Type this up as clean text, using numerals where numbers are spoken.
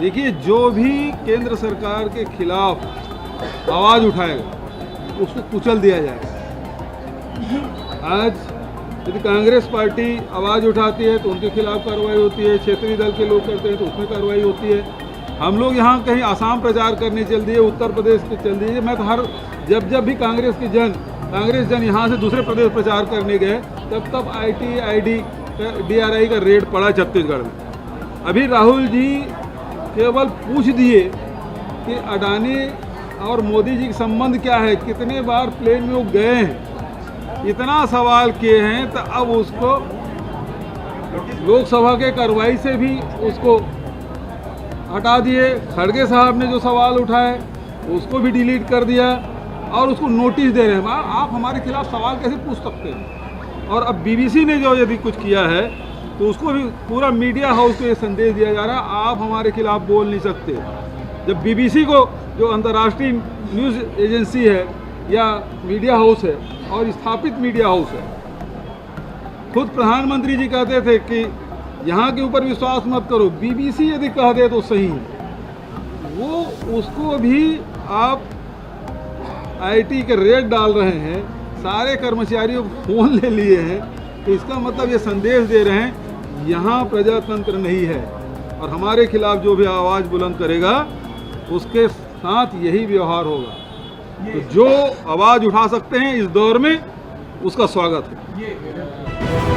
देखिए, जो भी केंद्र सरकार के खिलाफ आवाज़ उठाएगा उसको कुचल दिया जाएगा। आज यदि कांग्रेस पार्टी आवाज़ उठाती है तो उनके खिलाफ कार्रवाई होती है, क्षेत्रीय दल के लोग करते हैं तो उसमें कार्रवाई होती है। हम लोग यहाँ कहीं आसाम प्रचार करने चल दिए, उत्तर प्रदेश के चल दिए। मैं तो जब भी कांग्रेस जन यहाँ से दूसरे प्रदेश प्रचार करने गए तब IT DRI का रेड पड़ा छत्तीसगढ़ में। अभी राहुल जी केवल पूछ दिए कि अडानी और मोदी जी का संबंध क्या है, कितने बार प्लेन में वो गए हैं, इतना सवाल किए हैं तो अब उसको लोकसभा के कार्रवाई से भी उसको हटा दिए। खड़गे साहब ने जो सवाल उठाए उसको भी डिलीट कर दिया और उसको नोटिस दे रहे हैं। आप हमारे खिलाफ सवाल कैसे पूछ सकते हैं? और अब BBC ने जो यदि कुछ किया है तो उसको भी पूरा मीडिया हाउस को ये संदेश दिया जा रहा है, आप हमारे खिलाफ बोल नहीं सकते। जब BBC को, जो अंतर्राष्ट्रीय न्यूज़ एजेंसी है या मीडिया हाउस है और स्थापित मीडिया हाउस है, खुद प्रधानमंत्री जी कहते थे कि यहाँ के ऊपर विश्वास मत करो, BBC यदि कह दे तो सही है। वो उसको भी आप IT के रेट डाल रहे हैं, सारे कर्मचारियों को फ़ोन ले लिए हैं, तो इसका मतलब ये संदेश दे रहे हैं यहाँ प्रजातंत्र नहीं है और हमारे खिलाफ जो भी आवाज़ बुलंद करेगा उसके साथ यही व्यवहार होगा। तो जो आवाज़ उठा सकते हैं इस दौर में, उसका स्वागत है।